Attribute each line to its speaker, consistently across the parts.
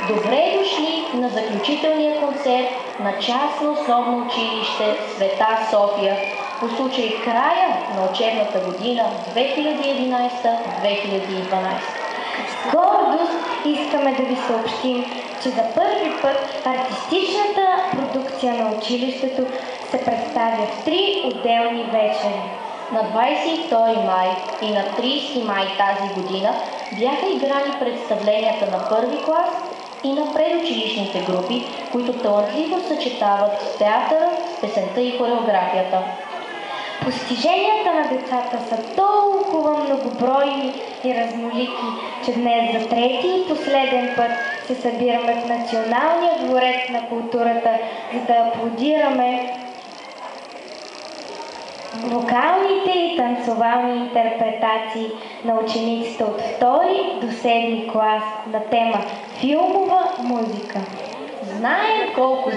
Speaker 1: Добре дошли на заключителния концерт на частно основно училище Света София по случай края на учебната година 2011-2012.
Speaker 2: С гордост искаме да ви съобщим, че за първи път артистичната продукция на училището се представя в 3 отделни вечери.
Speaker 1: На 22 май и на 30 май тази година бяха играни представленията на първи клас и на предучилищните групи, които талантливо съчетават театъра с песента и хореографията.
Speaker 2: Постиженията на децата са толкова многобройни и разнолики, че днес за трети и последен път се събираме в Националния дворец на културата, за да аплодираме вокалните и танцовални интерпретации на учениците от 2 до 7 клас на тема филмова музика.
Speaker 1: Знаем колко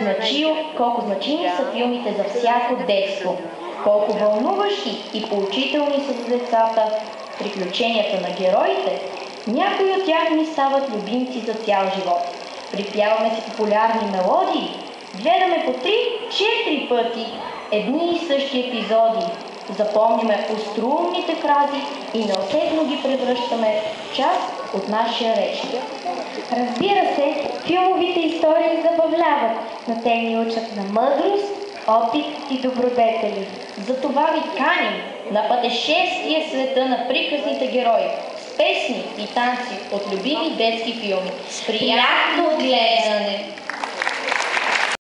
Speaker 1: значими са филмите за всяко детство, колко вълнуващи и поучителни са за децата приключенията на героите. Някои от тях ни стават любимци за цял живот. Припяваме си популярни мелодии, гледаме по 3-4 пъти едни и същи епизоди, запомняме остроумните фрази и неусетно ги превръщаме в част от нашия речник.
Speaker 2: Разбира се, филмовите истории забавляват, но те ни учат на мъдрост, опит и добродетели.
Speaker 1: Затова ви каним на пътешествие в света на приказните герои с песни и танци от любими детски филми. Приятно гледане!